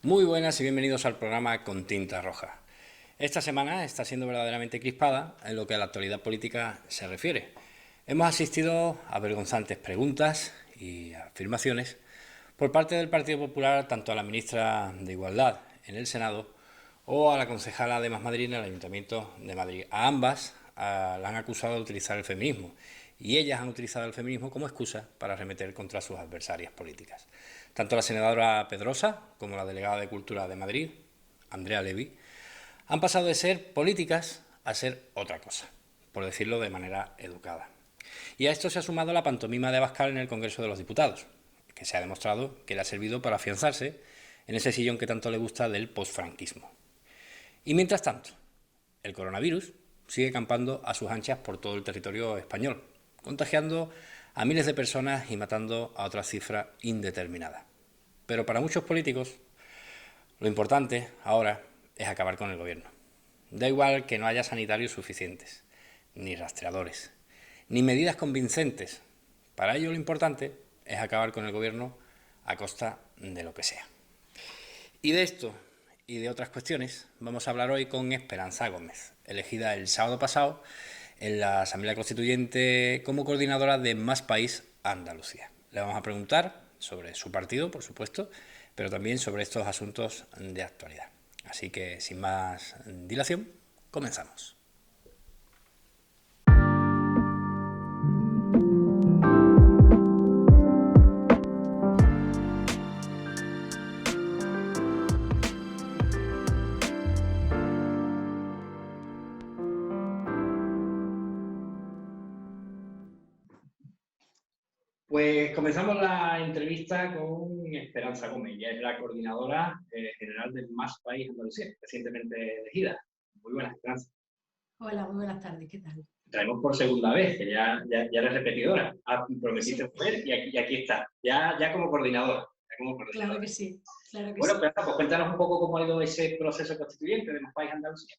Muy buenas y bienvenidos al programa Con Tinta Roja. Esta semana está siendo verdaderamente crispada en lo que a la actualidad política se refiere. Hemos asistido a vergonzantes preguntas y afirmaciones por parte del Partido Popular tanto a la ministra de Igualdad en el Senado o a la concejala de Más Madrid en el Ayuntamiento de Madrid. A ambas la han acusado de utilizar el feminismo y ellas han utilizado el feminismo como excusa para arremeter contra sus adversarias políticas. Tanto la senadora Pedrosa como la delegada de Cultura de Madrid, Andrea Levy, han pasado de ser políticas a ser otra cosa, por decirlo de manera educada. Y a esto se ha sumado la pantomima de Abascal en el Congreso de los Diputados, que se ha demostrado que le ha servido para afianzarse en ese sillón que tanto le gusta del posfranquismo. Y mientras tanto, el coronavirus sigue campando a sus anchas por todo el territorio español, contagiando a miles de personas y matando a otra cifra indeterminada. Pero para muchos políticos, lo importante ahora es acabar con el gobierno. Da igual que no haya sanitarios suficientes, ni rastreadores, ni medidas convincentes. Para ello lo importante es acabar con el gobierno a costa de lo que sea. Y de esto y de otras cuestiones vamos a hablar hoy con Esperanza Gómez, elegida el sábado pasado en la Asamblea Constituyente como coordinadora de Más País Andalucía. Le vamos a preguntar sobre su partido, por supuesto, pero también sobre estos asuntos de actualidad. Así que, sin más dilación, comenzamos. Pues comenzamos la entrevista con Esperanza Gómez. Ella es la coordinadora general del Más País Andalucía, recientemente elegida. Muy buenas, Esperanza. Hola, muy buenas tardes, ¿qué tal? Traemos por segunda vez, que ya eres repetidora. Prometiste Sí, volver y aquí está, ya como coordinadora. claro que sí, claro que Bueno, sí. Esperanza, pues cuéntanos un poco cómo ha ido ese proceso constituyente de Más País Andalucía.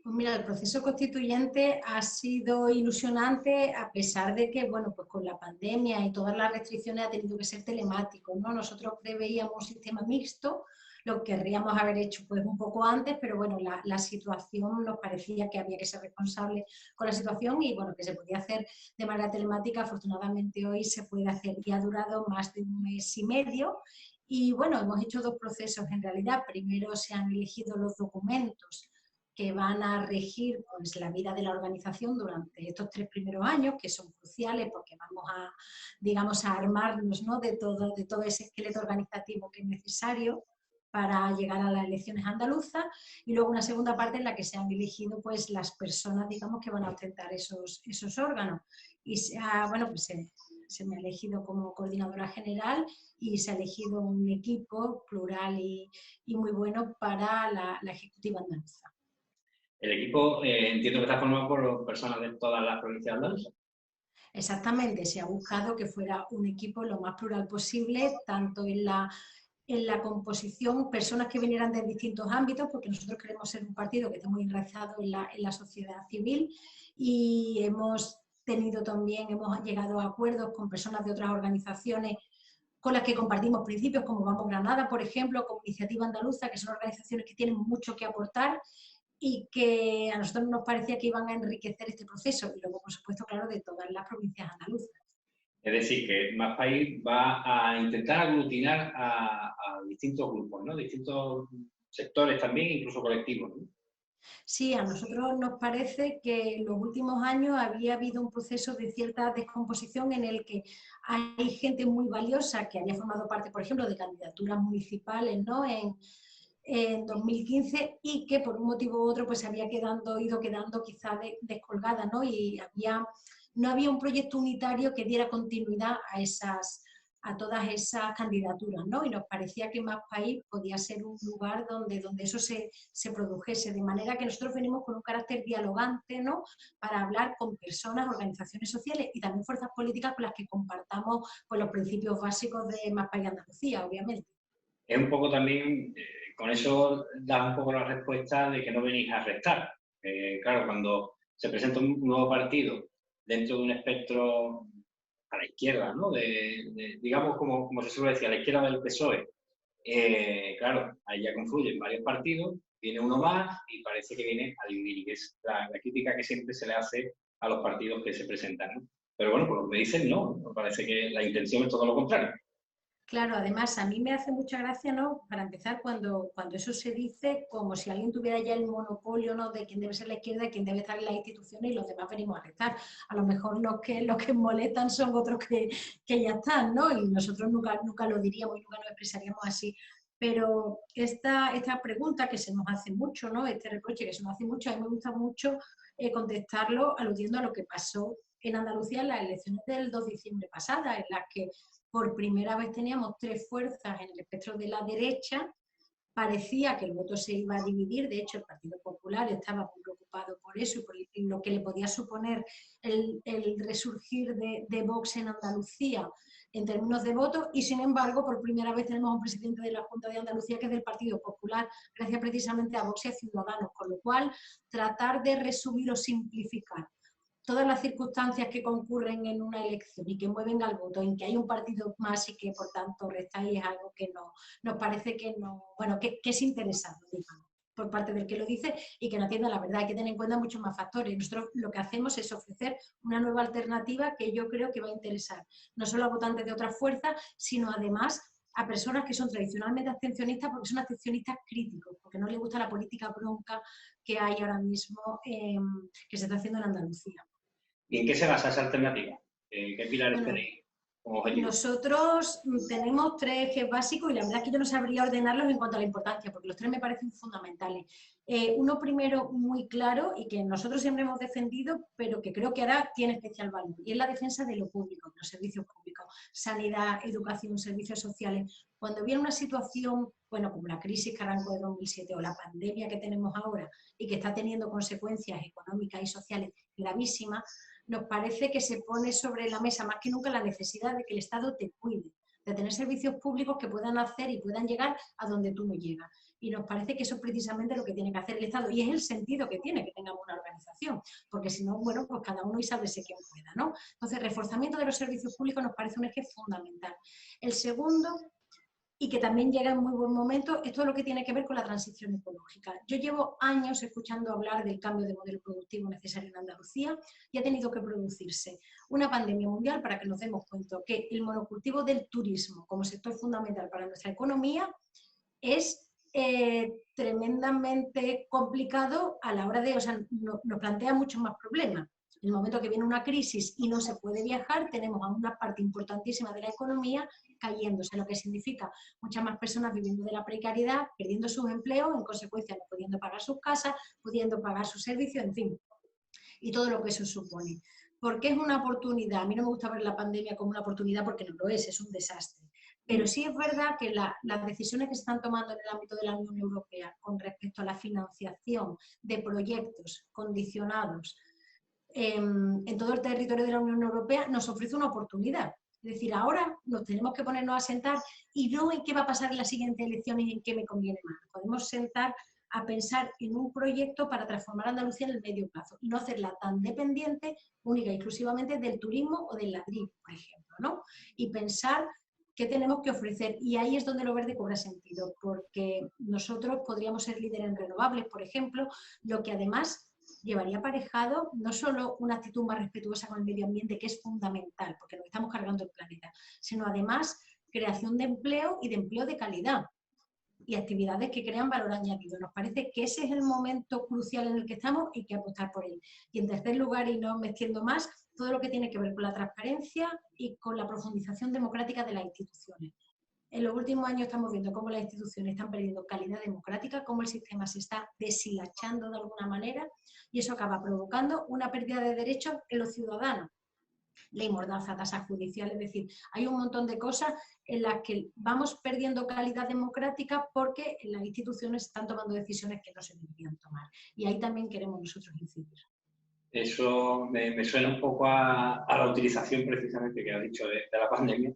Pues mira, el proceso constituyente ha sido ilusionante a pesar de que, bueno, pues con la pandemia y todas las restricciones ha tenido que ser telemático, ¿no? Nosotros preveíamos un sistema mixto, lo querríamos haber hecho pues un poco antes, pero bueno, la situación nos parecía que había que ser responsable con la situación y bueno, que se podía hacer de manera telemática. Afortunadamente hoy se puede hacer y ha durado más de un mes y medio. Y bueno, hemos hecho dos procesos en realidad. Primero se han elegido los documentos que van a regir pues, la vida de la organización durante estos 3 primeros años, que son cruciales porque vamos a, digamos, a armarnos, ¿no? de todo ese esqueleto organizativo que es necesario para llegar a las elecciones andaluzas, y luego una segunda parte en la que se han elegido pues, las personas, digamos, que van a ostentar esos órganos. Y bueno, pues se me ha elegido como coordinadora general y se ha elegido un equipo plural y muy bueno para la ejecutiva andaluza. El equipo entiendo que está formado por personas de todas las provincias andaluzas. Exactamente, se ha buscado que fuera un equipo lo más plural posible, tanto en la composición, personas que vinieran de distintos ámbitos, porque nosotros queremos ser un partido que esté muy enraizado en la sociedad civil, y hemos tenido también, hemos llegado a acuerdos con personas de otras organizaciones con las que compartimos principios, como Vamos Granada, por ejemplo, con Iniciativa Andaluza, que son organizaciones que tienen mucho que aportar y que a nosotros nos parecía que iban a enriquecer este proceso, y luego, por supuesto, claro, de todas las provincias andaluzas. Es decir, que Más País va a intentar aglutinar a distintos grupos, ¿no? Distintos sectores también, incluso colectivos, ¿no? Sí, a nosotros nos parece que en los últimos años había habido un proceso de cierta descomposición en el que hay gente muy valiosa que había formado parte, por ejemplo, de candidaturas municipales, ¿no? En 2015, y que por un motivo u otro pues había ido quedando quizá descolgada, ¿no? Y no había un proyecto unitario que diera continuidad a todas esas candidaturas, ¿no? Y nos parecía que Más País podía ser un lugar donde eso se produjese, de manera que nosotros venimos con un carácter dialogante, ¿no? Para hablar con personas, organizaciones sociales y también fuerzas políticas con las que compartamos pues, los principios básicos de Más País Andalucía, obviamente. Es un poco también, con eso das un poco la respuesta de que no venís a restar. Claro, cuando se presenta un nuevo partido dentro de un espectro a la izquierda, ¿no? Digamos, como se suele decir, a la izquierda del PSOE, claro, ahí ya confluyen varios partidos, viene uno más y parece que viene a dividir, y es la crítica que siempre se le hace a los partidos que se presentan, ¿no? Pero bueno, por lo que me dicen, no, me parece que la intención es todo lo contrario. Claro, además a mí me hace mucha gracia, ¿no? Para empezar, cuando eso se dice como si alguien tuviera ya el monopolio, ¿no? De quién debe ser la izquierda, quién debe estar en las instituciones y los demás venimos a restar. A lo mejor los que molestan son otros que ya están, ¿no? Y nosotros nunca lo diríamos y nunca nos expresaríamos así. Pero esta pregunta que se nos hace mucho, ¿no? Este reproche que se nos hace mucho, a mí me gusta mucho contestarlo aludiendo a lo que pasó en Andalucía en las elecciones del 2 de diciembre pasada, en las que por primera vez teníamos tres fuerzas en el espectro de la derecha, parecía que el voto se iba a dividir, de hecho el Partido Popular estaba muy preocupado por eso y por lo que le podía suponer el resurgir de Vox en Andalucía en términos de voto, y sin embargo por primera vez tenemos un presidente de la Junta de Andalucía que es del Partido Popular, gracias precisamente a Vox y a Ciudadanos, con lo cual tratar de resumir o simplificar todas las circunstancias que concurren en una elección y que mueven al voto, en que hay un partido más y que por tanto resta, y es algo que nos parece que no, bueno, que es interesante, digamos, por parte del que lo dice y que no atiende a la verdad. Hay que tener en cuenta muchos más factores. Nosotros lo que hacemos es ofrecer una nueva alternativa que yo creo que va a interesar no solo a votantes de otras fuerzas, sino además a personas que son tradicionalmente abstencionistas porque son abstencionistas críticos, porque no les gusta la política bronca que hay ahora mismo, que se está haciendo en Andalucía. ¿Y en qué se basa esa alternativa? ¿Qué pilares Bueno, tenéis como objetivo? nosotros tenemos tres ejes básicos y la verdad es que yo no sabría ordenarlos en cuanto a la importancia, porque los tres me parecen fundamentales. Uno primero muy claro y que nosotros siempre hemos defendido, pero que creo que ahora tiene especial valor, y es la defensa de lo público, de los servicios públicos, sanidad, educación, servicios sociales. Cuando viene una situación, bueno, como la crisis que arrancó de 2007 o la pandemia que tenemos ahora y que está teniendo consecuencias económicas y sociales gravísimas, nos parece que se pone sobre la mesa más que nunca la necesidad de que el Estado te cuide, de tener servicios públicos que puedan hacer y puedan llegar a donde tú no llegas. Y nos parece que eso es precisamente lo que tiene que hacer el Estado, y es el sentido que tiene que tengamos una organización, porque si no, bueno, pues cada uno y sálvese quien pueda, ¿no? Entonces, reforzamiento de los servicios públicos nos parece un eje fundamental. El segundo, y que también llega en muy buen momento, es todo lo que tiene que ver con la transición ecológica. Yo llevo años escuchando hablar del cambio de modelo productivo necesario en Andalucía y ha tenido que producirse una pandemia mundial para que nos demos cuenta que el monocultivo del turismo como sector fundamental para nuestra economía es tremendamente complicado a la hora de, o sea, nos plantea muchos más problemas. En el momento que viene una crisis y no se puede viajar, tenemos a una parte importantísima de la economía cayéndose, lo que significa muchas más personas viviendo de la precariedad, perdiendo sus empleos, en consecuencia no pudiendo pagar sus casas, pudiendo pagar sus servicios, en fin, y todo lo que eso supone. ¿Por qué es una oportunidad? A mí no me gusta ver la pandemia como una oportunidad porque no lo es un desastre. Pero sí es verdad que las decisiones que se están tomando en el ámbito de la Unión Europea con respecto a la financiación de proyectos condicionados en todo el territorio de la Unión Europea nos ofrece una oportunidad. Es decir, ahora nos tenemos que ponernos a sentar y no en qué va a pasar en las siguientes elecciones y en qué me conviene más. Podemos sentar a pensar en un proyecto para transformar Andalucía en el medio plazo y no hacerla tan dependiente única y exclusivamente del turismo o del ladrillo, por ejemplo, ¿no? Y pensar qué tenemos que ofrecer. Y ahí es donde lo verde cobra sentido, porque nosotros podríamos ser líderes en renovables, por ejemplo, lo que además llevaría aparejado no solo una actitud más respetuosa con el medio ambiente, que es fundamental, porque nos estamos cargando el planeta, sino además creación de empleo y de empleo de calidad y actividades que crean valor añadido. Nos parece que ese es el momento crucial en el que estamos y hay que apostar por él. Y en tercer lugar, y no me extiendo más, todo lo que tiene que ver con la transparencia y con la profundización democrática de las instituciones. En los últimos años estamos viendo cómo las instituciones están perdiendo calidad democrática, cómo el sistema se está deshilachando de alguna manera y eso acaba provocando una pérdida de derechos en los ciudadanos. Ley mordaza, tasas judiciales, es decir, hay un montón de cosas en las que vamos perdiendo calidad democrática porque las instituciones están tomando decisiones que no se deberían tomar. Y ahí también queremos nosotros incidir. Eso me suena un poco a la utilización precisamente que ha dicho de la pandemia,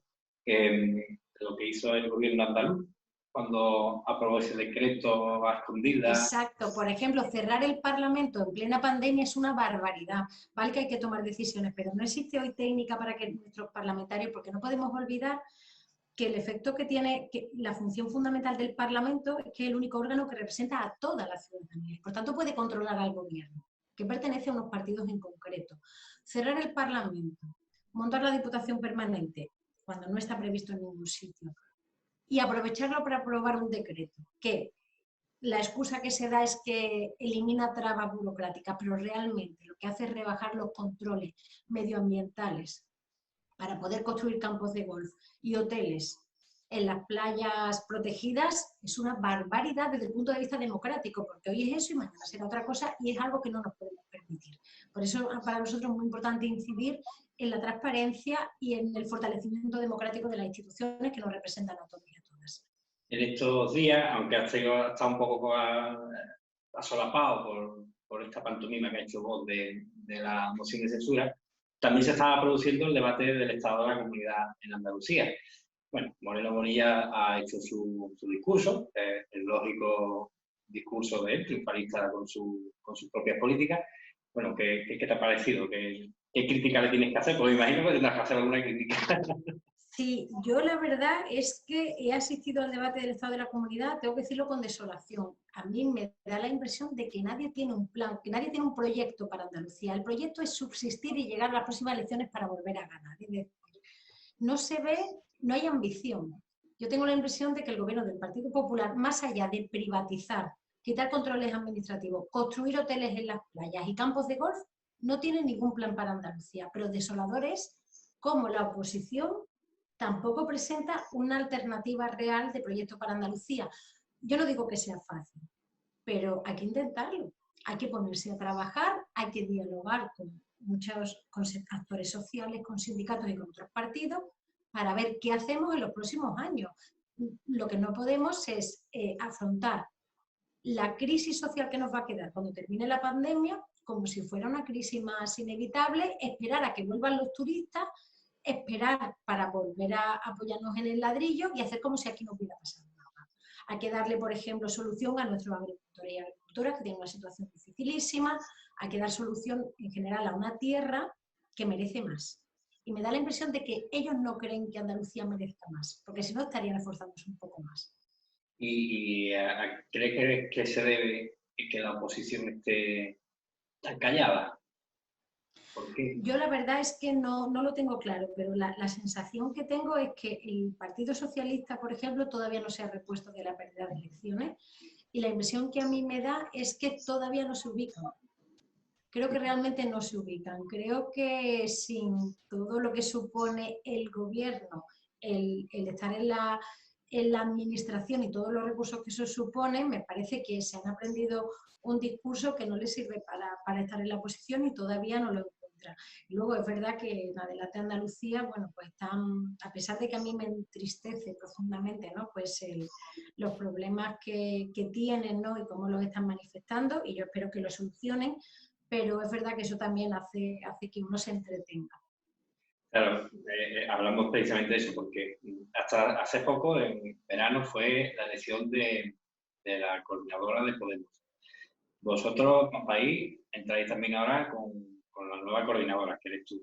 lo que hizo el gobierno andaluz cuando aprobó ese decreto a escondidas. Exacto. Por ejemplo, cerrar el Parlamento en plena pandemia es una barbaridad. Vale que hay que tomar decisiones, pero no existe hoy técnica para que nuestros parlamentarios, porque no podemos olvidar que el efecto que tiene, que la función fundamental del Parlamento es que es el único órgano que representa a toda la ciudadanía. Por tanto, puede controlar al gobierno, que pertenece a unos partidos en concreto. Cerrar el Parlamento, montar la Diputación Permanente, cuando no está previsto en ningún sitio, y aprovecharlo para aprobar un decreto, que la excusa que se da es que elimina trabas burocráticas, pero realmente lo que hace es rebajar los controles medioambientales para poder construir campos de golf y hoteles en las playas protegidas, es una barbaridad desde el punto de vista democrático, porque hoy es eso y mañana será otra cosa, y es algo que no nos podemos permitir. Por eso para nosotros es muy importante incidir en la transparencia y en el fortalecimiento democrático de las instituciones que nos representan a todos y a todas. En estos días, aunque ha estado un poco asolapado por esta pantomima que ha hecho Vox de la moción de censura, también se estaba produciendo el debate del estado de la comunidad en Andalucía. Bueno, Moreno Bonilla ha hecho su discurso, el lógico discurso de él, triunfalista con sus propias políticas. Bueno, ¿qué te ha parecido? ¿Qué crítica le tienes que hacer? Pues me imagino que tendrás que hacer alguna crítica. Sí, yo la verdad es que he asistido al debate del estado de la comunidad, tengo que decirlo con desolación. A mí me da la impresión de que nadie tiene un plan, que nadie tiene un proyecto para Andalucía. El proyecto es subsistir y llegar a las próximas elecciones para volver a ganar. Es decir, no se ve, no hay ambición. Yo tengo la impresión de que el gobierno del Partido Popular, más allá de privatizar, quitar controles administrativos, construir hoteles en las playas y campos de golf, no tiene ningún plan para Andalucía. Pero desolador es cómo la oposición tampoco presenta una alternativa real de proyecto para Andalucía. Yo no digo que sea fácil, pero hay que intentarlo. Hay que ponerse a trabajar, hay que dialogar con muchos actores sociales, con sindicatos y con otros partidos, para ver qué hacemos en los próximos años. Lo que no podemos es afrontar la crisis social que nos va a quedar cuando termine la pandemia como si fuera una crisis más inevitable, esperar a que vuelvan los turistas, esperar para volver a apoyarnos en el ladrillo y hacer como si aquí no hubiera pasado nada. Hay que darle, por ejemplo, solución a nuestros agricultores y agricultoras que tienen una situación dificilísima, hay que dar solución en general a una tierra que merece más. Y me da la impresión de que ellos no creen que Andalucía merezca más, porque si no estarían esforzándose un poco más. ¿Y cree que se debe que la oposición esté tan callada? ¿Por qué? Yo la verdad es que no lo tengo claro, pero la sensación que tengo es que el Partido Socialista, por ejemplo, todavía no se ha repuesto de la pérdida de elecciones y la impresión que a mí me da es que todavía no se ubican. Creo que realmente no se ubican. Creo que sin todo lo que supone el gobierno, el estar en la administración y todos los recursos que eso supone, me parece que se han aprendido un discurso que no les sirve para estar en la oposición y todavía no lo encuentran. Y luego es verdad que en Adelante Andalucía, bueno, pues están, a pesar de que a mí me entristece profundamente, ¿no? Pues los problemas que tienen, ¿no? Y cómo los están manifestando, y yo espero que lo solucionen, pero es verdad que eso también hace que uno se entretenga. Claro, hablamos precisamente de eso, porque hasta hace poco, en verano, fue la elección de la coordinadora de Podemos. Vosotros, país, entráis también ahora con la nueva coordinadora, que eres tú.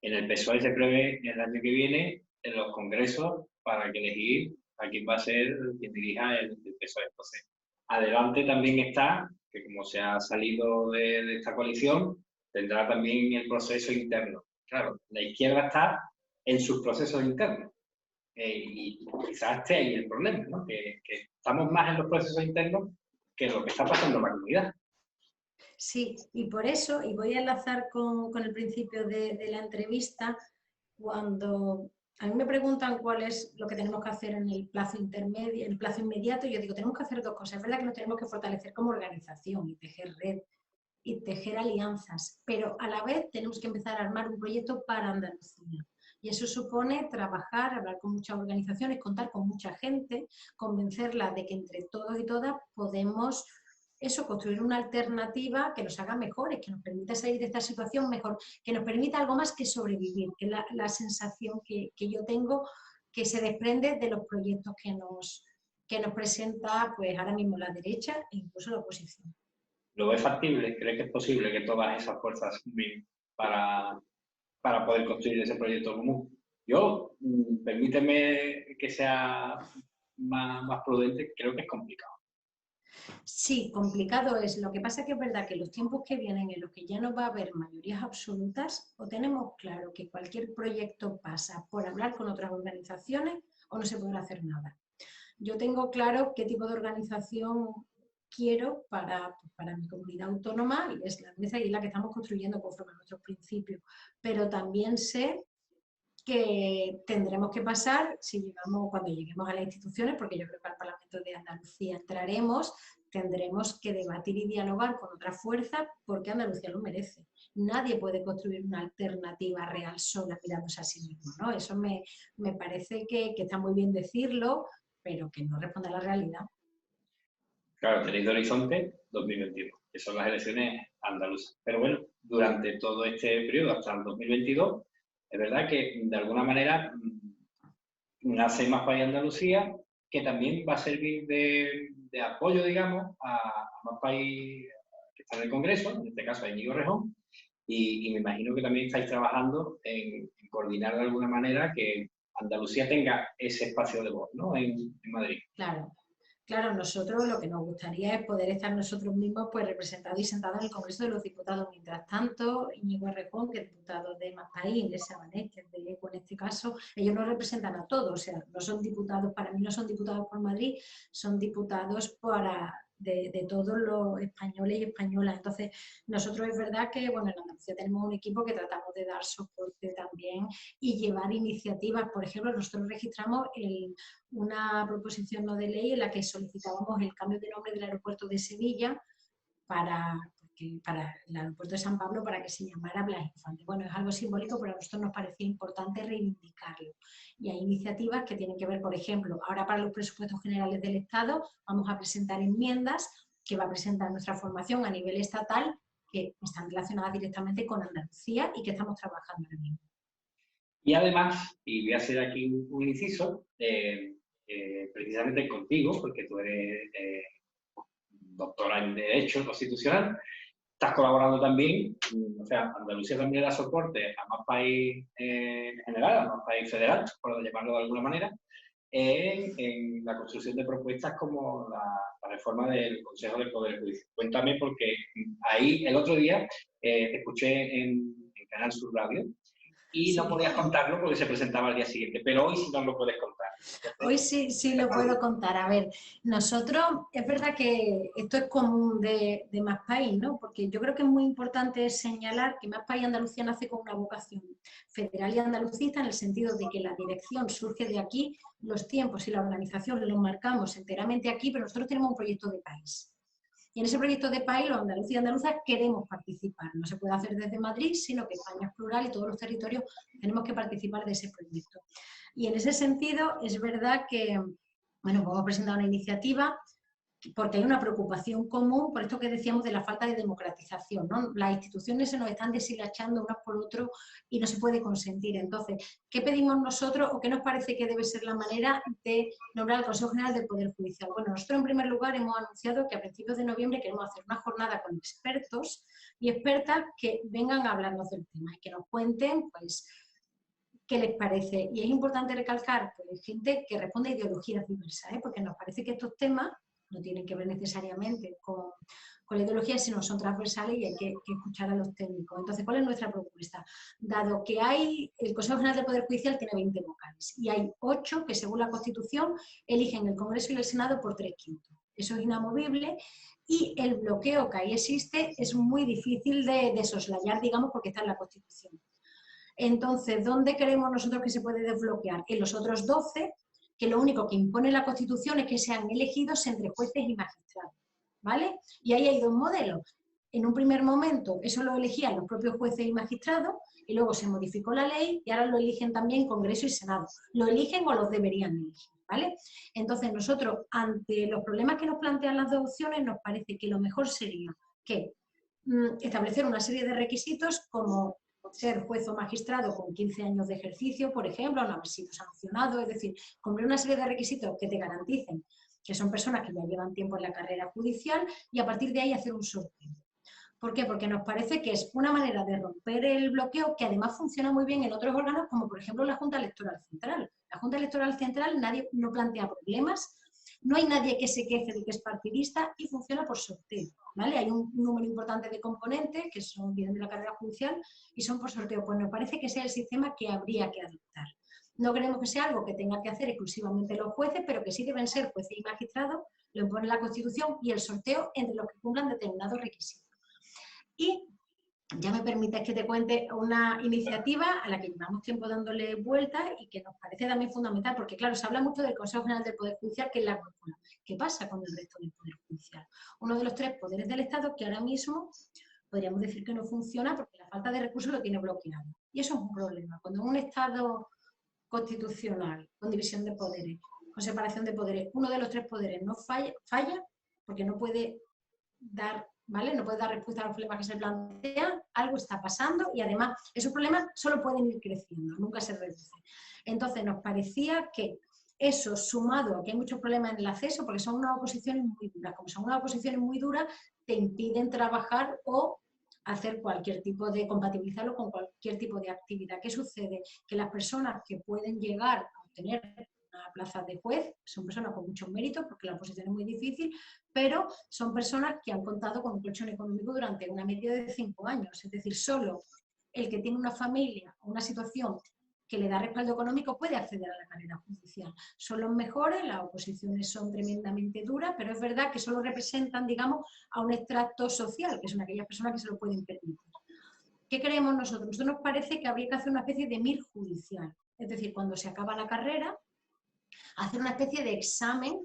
En el PSOE se prevé el año que viene en los congresos para que elegir a quién va a ser quien dirija el PSOE. Entonces, adelante también está, que como se ha salido de esta coalición, tendrá también el proceso interno. Claro, la izquierda está en sus procesos internos. Y quizás esté ahí el problema, ¿no? Que estamos más en los procesos internos que lo que está pasando en la comunidad. Sí, y por eso, y voy a enlazar con el principio de la entrevista, cuando a mí me preguntan cuál es lo que tenemos que hacer en el plazo intermedio, en el plazo inmediato, yo digo, tenemos que hacer dos cosas. Es verdad que nos tenemos que fortalecer como organización y tejer red y tejer alianzas, pero a la vez tenemos que empezar a armar un proyecto para Andalucía. Y eso supone trabajar, hablar con muchas organizaciones, contar con mucha gente, convencerla de que entre todos y todas podemos construir una alternativa que nos haga mejores, que nos permita salir de esta situación mejor, que nos permita algo más que sobrevivir, que es la sensación que yo tengo que se desprende de los proyectos que nos presenta pues ahora mismo la derecha e incluso la oposición. ¿Lo ves factible? ¿Crees que es posible que todas esas fuerzas sumen para poder construir ese proyecto común? Yo, permíteme que sea más prudente, creo que es complicado. Sí, complicado es. Lo que pasa que es verdad que los tiempos que vienen en los que ya no va a haber mayorías absolutas, o tenemos claro que cualquier proyecto pasa por hablar con otras organizaciones o no se podrá hacer nada. Yo tengo claro qué tipo de organización quiero para mi comunidad autónoma y es la mesa y la que estamos construyendo conforme a nuestros principios, pero también sé que tendremos que pasar, cuando lleguemos a las instituciones, porque yo creo que al Parlamento de Andalucía entraremos, tendremos que debatir y dialogar con otras fuerzas porque Andalucía lo merece. Nadie puede construir una alternativa real sola mirándose a sí mismo, ¿no? Eso me parece que está muy bien decirlo, pero que no responde a la realidad. Claro, tenéis de horizonte 2021, que son las elecciones andaluzas. Pero bueno, durante todo este periodo, hasta el 2022, es verdad que de alguna manera nace Más País Andalucía, que también va a servir de apoyo, digamos, a Más País que está en el Congreso, en este caso a Íñigo Rejón, y me imagino que también estáis trabajando en coordinar de alguna manera que Andalucía tenga ese espacio de voz, ¿no? En Madrid. Claro. Claro, nosotros lo que nos gustaría es poder estar nosotros mismos pues representados y sentados en el Congreso de los Diputados. Mientras tanto, Íñigo Errejón, que es diputado de Más País, Inés Sabané, que es de ECO en este caso, ellos nos representan a todos, o sea, no son diputados, para mí no son diputados por Madrid, son diputados de todos los españoles y españolas. Entonces, nosotros es verdad que, bueno, en Andalucía tenemos un equipo que tratamos de dar soporte también y llevar iniciativas. Por ejemplo, nosotros registramos una proposición no de ley en la que solicitábamos el cambio de nombre del aeropuerto de Sevilla para el aeropuerto de San Pablo para que se llamara Blas Infante. Bueno, es algo simbólico, pero a nosotros nos parecía importante reivindicarlo. Y hay iniciativas que tienen que ver, por ejemplo, ahora para los presupuestos generales del Estado vamos a presentar enmiendas que va a presentar nuestra formación a nivel estatal que están relacionadas directamente con Andalucía y que estamos trabajando ahora mismo. Y además, y voy a hacer aquí un inciso, precisamente contigo, porque tú eres doctora en Derecho Constitucional, estás colaborando también, o sea, Andalucía también da soporte a Más País general, a Más País federal, por llamarlo de alguna manera, en la construcción de propuestas como la reforma del Consejo del Poder Judicial. Cuéntame, porque ahí el otro día te escuché en Canal Sur Radio, y no podías contarlo porque se presentaba al día siguiente, pero hoy sí nos lo puedes contar. Hoy sí lo puedo contar. A ver, nosotros, es verdad que esto es común de Más País, ¿no? Porque yo creo que es muy importante señalar que Más País Andalucía nace con una vocación federal y andalucista en el sentido de que la dirección surge de aquí, los tiempos y la organización los marcamos enteramente aquí, pero nosotros tenemos un proyecto de país. Y en ese proyecto de país, los andaluces y andaluzas queremos participar. No se puede hacer desde Madrid, sino que España es plural y todos los territorios tenemos que participar de ese proyecto. Y en ese sentido, es verdad que, bueno, vamos a presentar una iniciativa porque hay una preocupación común por esto que decíamos de la falta de democratización, ¿no? Las instituciones se nos están deshilachando unas por otro y no se puede consentir. Entonces, ¿qué pedimos nosotros o qué nos parece que debe ser la manera de nombrar al Consejo General del Poder Judicial? Bueno, nosotros en primer lugar hemos anunciado que a principios de noviembre queremos hacer una jornada con expertos y expertas que vengan a hablarnos del tema y que nos cuenten, pues, qué les parece. Y es importante recalcar, pues, gente que responde a ideologías diversas, porque nos parece que estos temas no tienen que ver necesariamente con la ideología, sino son transversales y hay que escuchar a los técnicos. Entonces, ¿cuál es nuestra propuesta? Dado que el Consejo General del Poder Judicial tiene 20 vocales y hay 8 que, según la Constitución, eligen el Congreso y el Senado por 3/5. Eso es inamovible y el bloqueo que ahí existe es muy difícil de soslayar, digamos, porque está en la Constitución. Entonces, ¿dónde creemos nosotros que se puede desbloquear? En los otros 12, que lo único que impone la Constitución es que sean elegidos entre jueces y magistrados, ¿vale? Y ahí hay dos modelos. En un primer momento eso lo elegían los propios jueces y magistrados y luego se modificó la ley y ahora lo eligen también Congreso y Senado. ¿Lo eligen o los deberían elegir? ¿Vale? Entonces nosotros, ante los problemas que nos plantean las dos opciones, nos parece que lo mejor sería que establecer una serie de requisitos como ser juez o magistrado con 15 años de ejercicio, por ejemplo, no haber sido sancionado, es decir, cumplir una serie de requisitos que te garanticen que son personas que ya llevan tiempo en la carrera judicial y a partir de ahí hacer un sorteo. ¿Por qué? Porque nos parece que es una manera de romper el bloqueo que además funciona muy bien en otros órganos, como por ejemplo la Junta Electoral Central. La Junta Electoral Central nadie no plantea problemas, no hay nadie que se queje de que es partidista y funciona por sorteo, ¿vale? Hay un número importante de componentes que vienen de la carrera judicial y son por sorteo. Pues nos parece que ese es el sistema que habría que adoptar. No queremos que sea algo que tenga que hacer exclusivamente los jueces, pero que sí deben ser jueces y magistrados, lo impone la Constitución, y el sorteo entre los que cumplan determinados requisitos. Y ya me permites que te cuente una iniciativa a la que llevamos tiempo dándole vueltas y que nos parece también fundamental, porque claro, se habla mucho del Consejo General del Poder Judicial, que es la cúpula. ¿Qué pasa con el resto del Poder Judicial? Uno de los 3 poderes del Estado que ahora mismo podríamos decir que no funciona porque la falta de recursos lo tiene bloqueado. Y eso es un problema. Cuando en un Estado constitucional, con división de poderes, con separación de poderes, uno de los 3 poderes no falla porque no puede dar, ¿vale? No puede dar respuesta a los problemas que se plantean, algo está pasando y además esos problemas solo pueden ir creciendo, nunca se reducen. Entonces nos parecía que eso, sumado a que hay muchos problemas en el acceso, porque son unas oposiciones muy duras, como son unas oposiciones muy duras, te impiden trabajar o hacer cualquier tipo de, compatibilizarlo con cualquier tipo de actividad. ¿Qué sucede? Que las personas que pueden llegar a obtener una plaza de juez son personas con muchos méritos, porque la oposición es muy difícil, pero son personas que han contado con un colchón económico durante una media de 5 años. Es decir, solo el que tiene una familia o una situación que le da respaldo económico puede acceder a la carrera judicial. Son los mejores, las oposiciones son tremendamente duras, pero es verdad que solo representan, digamos, a un extracto social, que son aquellas personas que se lo pueden permitir. ¿Qué creemos nosotros? Nosotros nos parece que habría que hacer una especie de MIR judicial. Es decir, cuando se acaba la carrera, hacer una especie de examen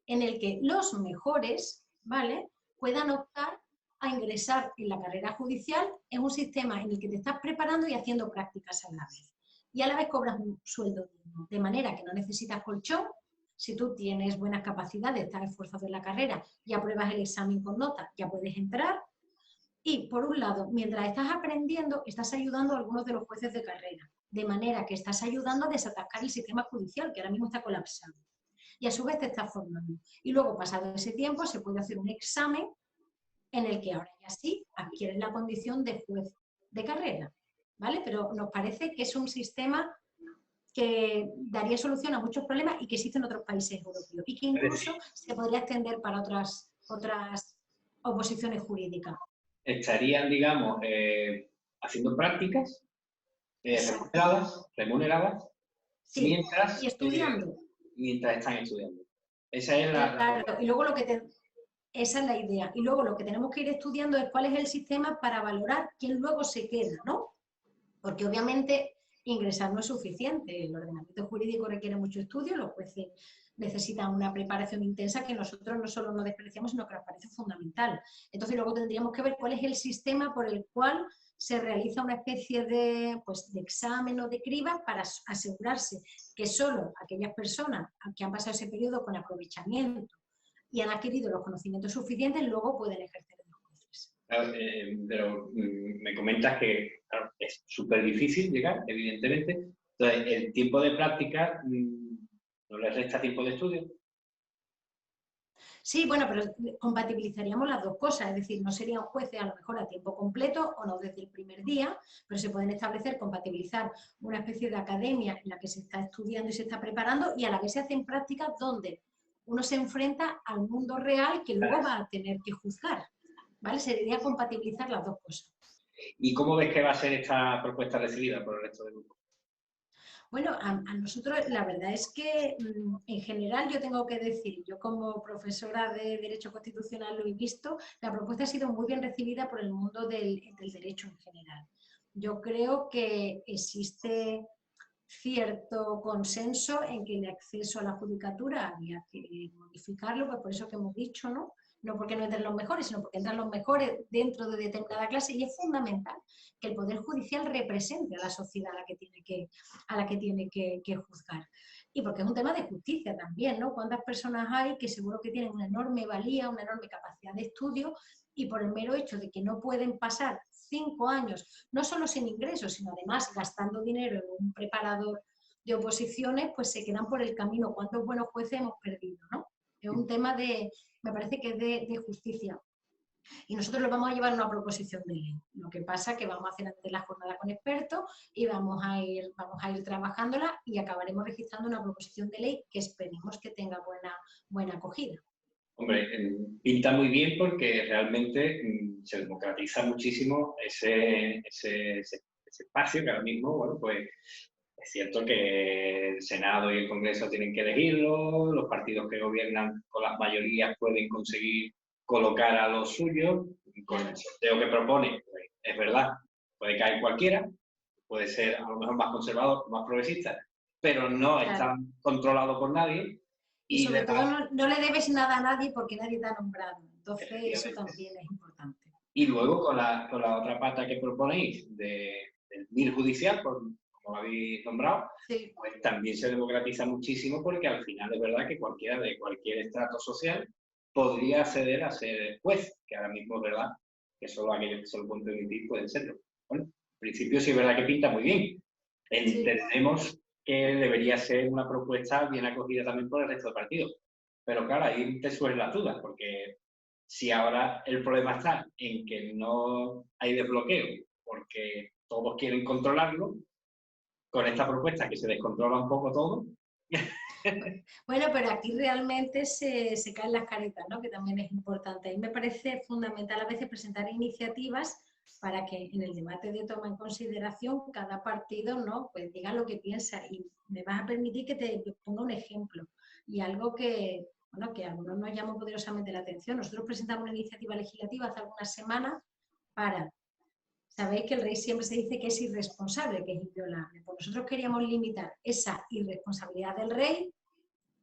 en el que los mejores, ¿vale?, puedan optar a ingresar en la carrera judicial en un sistema en el que te estás preparando y haciendo prácticas a la vez. Y a la vez cobras un sueldo digno, de manera que no necesitas colchón. Si tú tienes buenas capacidades, estás esforzado en la carrera y apruebas el examen con nota, ya puedes entrar. Y, por un lado, mientras estás aprendiendo, estás ayudando a algunos de los jueces de carrera, de manera que estás ayudando a desatascar el sistema judicial, que ahora mismo está colapsado. Y a su vez te estás formando. Y luego, pasado ese tiempo, se puede hacer un examen en el que ahora ya sí adquieres la condición de juez de carrera, ¿vale? Pero nos parece que es un sistema que daría solución a muchos problemas y que existe en otros países europeos y que incluso se podría extender para otras oposiciones jurídicas. Estarían, digamos, haciendo prácticas remuneradas sí, mientras, y estudiando. Mientras están estudiando. Esa es la... Claro, y luego esa es la idea. Y luego lo que tenemos que ir estudiando es cuál es el sistema para valorar quién luego se queda, ¿no? Porque obviamente ingresar no es suficiente. El ordenamiento jurídico requiere mucho estudio, los jueces necesitan una preparación intensa que nosotros no solo no despreciamos, sino que nos parece fundamental. Entonces luego tendríamos que ver cuál es el sistema por el cual se realiza una especie de, pues, de examen o de criba para asegurarse que solo aquellas personas que han pasado ese periodo con aprovechamiento y han adquirido los conocimientos suficientes luego pueden ejercer de jueces. Pero me comentas que claro, es súper difícil llegar, evidentemente. Entonces, el tiempo de práctica no les resta tiempo de estudio. Sí, bueno, pero compatibilizaríamos las dos cosas, es decir, no serían jueces a lo mejor a tiempo completo o no desde el primer día, pero se pueden establecer, compatibilizar una especie de academia en la que se está estudiando y se está preparando y a la vez se hacen prácticas donde uno se enfrenta al mundo real que luego va a tener que juzgar, ¿vale? Sería compatibilizar las dos cosas. ¿Y cómo ves que va a ser esta propuesta recibida por el resto del grupo? Bueno, a nosotros la verdad es que en general yo tengo que decir, yo como profesora de Derecho Constitucional lo he visto, la propuesta ha sido muy bien recibida por el mundo del derecho en general. Yo creo que existe cierto consenso en que el acceso a la judicatura había que modificarlo, pues por eso que hemos dicho, ¿no? No porque no entren los mejores, sino porque entran los mejores dentro de determinada clase y es fundamental que el Poder Judicial represente a la sociedad a la que tiene que juzgar. Y porque es un tema de justicia también, ¿no? ¿Cuántas personas hay que seguro que tienen una enorme valía, una enorme capacidad de estudio y por el mero hecho de que no pueden pasar 5 años, no solo sin ingresos, sino además gastando dinero en un preparador de oposiciones, pues se quedan por el camino? ¿Cuántos buenos jueces hemos perdido, no? Es un tema me parece que es de justicia. Y nosotros lo vamos a llevar a una proposición de ley. Lo que pasa es que vamos a hacer antes la jornada con expertos y vamos a ir trabajándola y acabaremos registrando una proposición de ley que esperemos que tenga buena acogida. Hombre, pinta muy bien porque realmente se democratiza muchísimo ese espacio que ahora mismo, bueno, pues es cierto que el Senado y el Congreso tienen que elegirlo, los partidos que gobiernan con las mayorías pueden conseguir colocar a los suyos, con el sorteo que propone, pues, es verdad, puede caer cualquiera, puede ser a lo mejor más conservador, más progresista, pero no está controlado por nadie. Y sobre todo no le debes nada a nadie porque nadie te ha nombrado. Entonces eso también es importante. Y luego con la otra pata que proponéis del MIR judicial, como lo habéis nombrado, sí, pues también se democratiza muchísimo porque al final es verdad que cualquiera de cualquier estrato social podría acceder a ser juez, que ahora mismo es verdad que solo aquellos que se lo pueden permitir pueden serlo. Bueno, en principio sí es verdad que pinta muy bien. Entendemos que debería ser una propuesta bien acogida también por el resto de partidos. Pero claro, ahí te suelen las dudas, porque si ahora el problema está en que no hay desbloqueo, porque todos quieren controlarlo, con esta propuesta que se descontrola un poco todo. Bueno, pero aquí realmente se caen las caretas, ¿no? Que también es importante. A mí me parece fundamental a veces presentar iniciativas para que en el debate de toma en consideración cada partido, ¿no?, pues diga lo que piensa. Y me vas a permitir que te ponga un ejemplo y algo que, bueno, que a algunos nos llamó poderosamente la atención. Nosotros presentamos una iniciativa legislativa hace algunas semanas para... Sabéis que el rey siempre se dice que es irresponsable, que es inviolable. Pues nosotros queríamos limitar esa irresponsabilidad del rey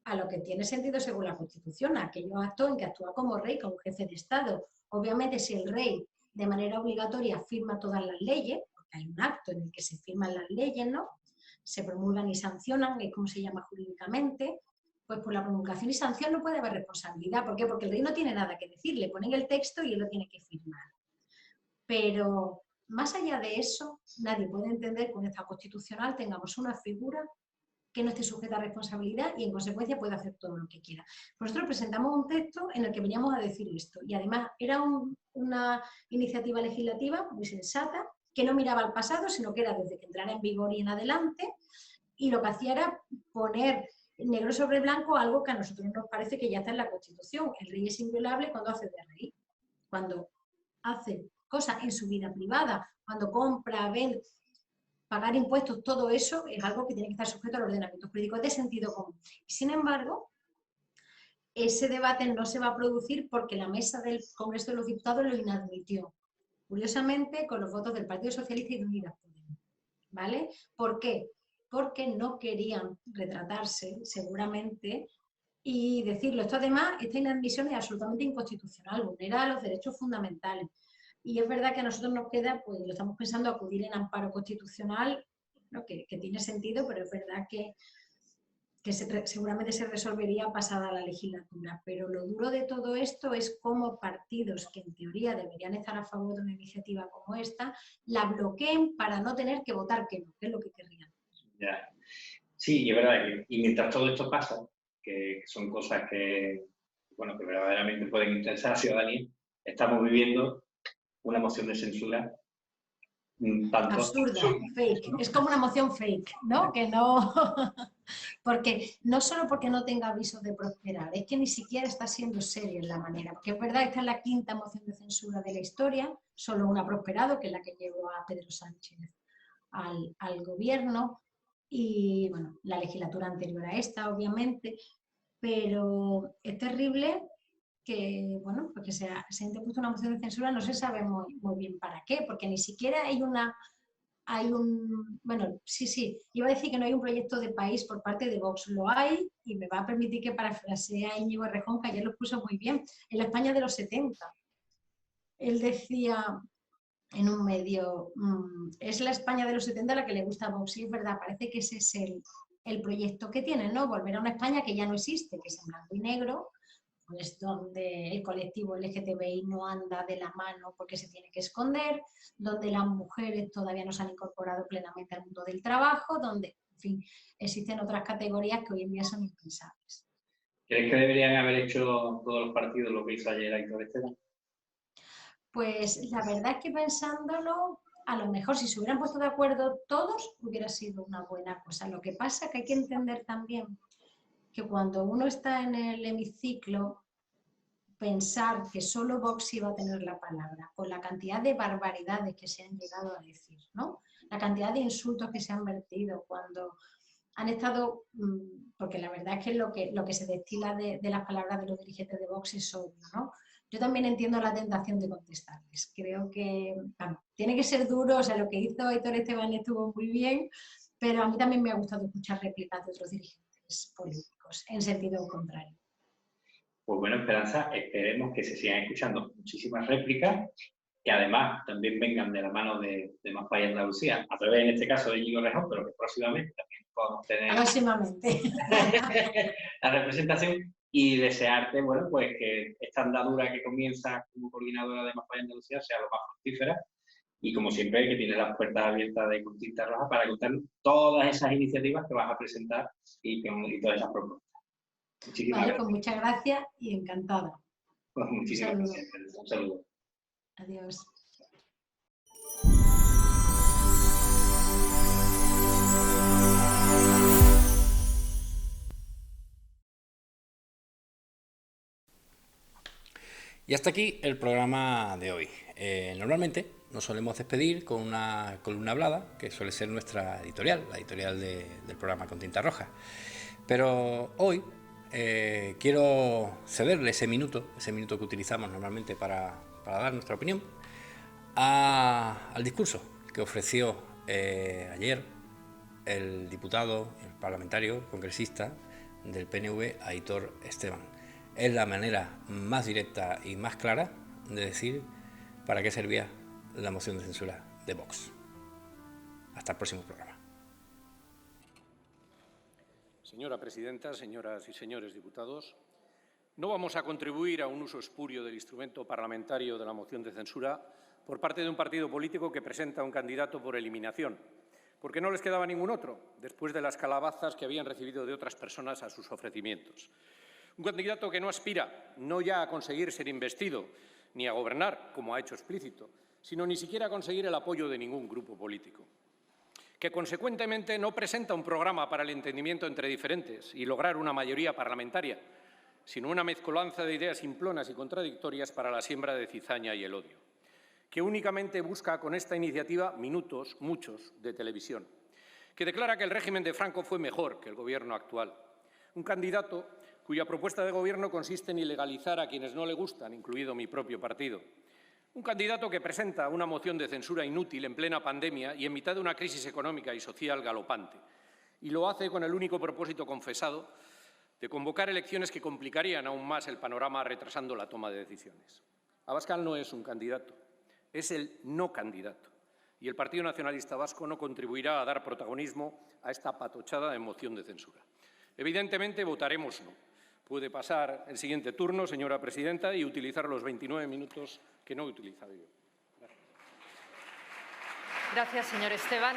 a lo que tiene sentido según la Constitución, a aquellos actos en que actúa como rey, como jefe de Estado. Obviamente, si el rey de manera obligatoria firma todas las leyes, porque hay un acto en el que se firman las leyes, ¿no?, se promulgan y sancionan, es como se llama jurídicamente, pues por la promulgación y sanción no puede haber responsabilidad. ¿Por qué? Porque el rey no tiene nada que decir, le ponen el texto y él lo tiene que firmar. Pero más allá de eso, nadie puede entender que con esta constitucional tengamos una figura que no esté sujeta a responsabilidad y en consecuencia puede hacer todo lo que quiera. Nosotros presentamos un texto en el que veníamos a decir esto y además era una iniciativa legislativa muy sensata que no miraba al pasado, sino que era desde que entrara en vigor y en adelante, y lo que hacía era poner negro sobre blanco algo que a nosotros nos parece que ya está en la Constitución. El rey es inviolable cuando hace de rey, cuando hace cosas en su vida privada, cuando compra, vende, pagar impuestos, todo eso es algo que tiene que estar sujeto al ordenamiento jurídico, es de sentido común. Y sin embargo, ese debate no se va a producir porque la mesa del Congreso de los Diputados lo inadmitió. Curiosamente, con los votos del Partido Socialista y de Unidas Podemos. ¿Vale? ¿Por qué? Porque no querían retratarse, seguramente, y decirlo. Esto además, esta inadmisión es absolutamente inconstitucional, vulnera los derechos fundamentales. Y es verdad que a nosotros nos queda, pues lo estamos pensando, acudir en amparo constitucional, ¿no?, que tiene sentido, pero es verdad que seguramente se resolvería pasada la legislatura. Pero lo duro de todo esto es cómo partidos que en teoría deberían estar a favor de una iniciativa como esta, la bloqueen para no tener que votar que no, que es lo que querrían. Ya. Sí, y es verdad que y mientras todo esto pasa, que son cosas que, bueno, que verdaderamente pueden interesar a la ciudadanía, estamos viviendo una moción de censura tanto absurda, fake. Es como una moción fake, ¿no? Que no... porque no solo porque no tenga avisos de prosperar, es que ni siquiera está siendo seria en la manera. Porque es verdad, esta es la quinta moción de censura de la historia, solo una ha prosperado, que es la que llevó a Pedro Sánchez al gobierno, y bueno, la legislatura anterior a esta, obviamente, pero es terrible que, bueno, porque se ha interpuesto una moción de censura, no se sabe muy bien para qué, porque ni siquiera hay un, bueno, sí, iba a decir que no hay un proyecto de país por parte de Vox, lo hay, y me va a permitir que parafrasee a Íñigo Errejón, que ayer lo puso muy bien, en la España de los 70. Él decía en un medio, es la España de los 70 la que le gusta a Vox, y es verdad, parece que ese es el proyecto que tienen, ¿no? Volver a una España que ya no existe, que es en blanco y negro, pues donde el colectivo LGTBI no anda de la mano porque se tiene que esconder, donde las mujeres todavía no se han incorporado plenamente al mundo del trabajo, donde, en fin, existen otras categorías que hoy en día son impensables. ¿Crees que deberían haber hecho todos los partidos lo que hizo ayer Aitor Esteban? Pues la verdad es que pensándolo, a lo mejor si se hubieran puesto de acuerdo todos, hubiera sido una buena cosa. Lo que pasa es que hay que entender también que cuando uno está en el hemiciclo, pensar que solo Vox iba a tener la palabra, con la cantidad de barbaridades que se han llegado a decir, ¿no? La cantidad de insultos que se han vertido cuando han estado, porque la verdad es que lo que se destila de las palabras de los dirigentes de Vox es obvio, ¿no? Yo también entiendo la tentación de contestarles. Creo que, bueno, tiene que ser duro, o sea, lo que hizo Aitor Esteban estuvo muy bien, pero a mí también me ha gustado escuchar réplicas de otros dirigentes políticos, en sentido contrario. Pues bueno, Esperanza, esperemos que se sigan escuchando muchísimas réplicas, que además también vengan de la mano de Más País Andalucía, a través en este caso de Íñigo Rejón, pero que próximamente también podamos tener Próximamente. la representación, y desearte, bueno, pues que esta andadura que comienza como coordinadora de Más País Andalucía sea lo más fructífera, y como siempre que tienes las puertas abiertas de Con Tinta Roja para contar todas esas iniciativas que vas a presentar y todas esas propuestas. Muchísimas Vale, gracias. pues muchas gracias y encantada. Pues muchísimas Un saludo. gracias. Un saludo. Adiós. Y hasta aquí el programa de hoy. Normalmente nos solemos despedir con una columna hablada, que suele ser nuestra editorial, la editorial del programa Con Tinta Roja. Pero hoy quiero cederle ese minuto que utilizamos normalmente para dar nuestra opinión, al discurso que ofreció ayer el diputado, el parlamentario, el congresista del PNV, Aitor Esteban. Es la manera más directa y más clara de decir para qué servía la moción de censura de Vox. Hasta el próximo programa. Señora presidenta, señoras y señores diputados, no vamos a contribuir a un uso espurio del instrumento parlamentario de la moción de censura por parte de un partido político que presenta un candidato por eliminación, porque no les quedaba ningún otro, después de las calabazas que habían recibido de otras personas a sus ofrecimientos. Un candidato que no aspira no ya a conseguir ser investido ni a gobernar, como ha hecho explícito, sino ni siquiera a conseguir el apoyo de ningún grupo político. Que, consecuentemente, no presenta un programa para el entendimiento entre diferentes y lograr una mayoría parlamentaria, sino una mezcolanza de ideas simplonas y contradictorias para la siembra de cizaña y el odio. Que únicamente busca con esta iniciativa minutos, muchos, de televisión. Que declara que el régimen de Franco fue mejor que el Gobierno actual. Un candidato cuya propuesta de Gobierno consiste en ilegalizar a quienes no le gustan, incluido mi propio partido. Un candidato que presenta una moción de censura inútil en plena pandemia y en mitad de una crisis económica y social galopante. Y lo hace con el único propósito confesado de convocar elecciones que complicarían aún más el panorama, retrasando la toma de decisiones. Abascal no es un candidato, es el no candidato. Y el Partido Nacionalista Vasco no contribuirá a dar protagonismo a esta patochada de moción de censura. Evidentemente votaremos no. Puede pasar el siguiente turno, señora presidenta, y utilizar los 29 minutos que no he utilizado yo. Gracias, señor Esteban.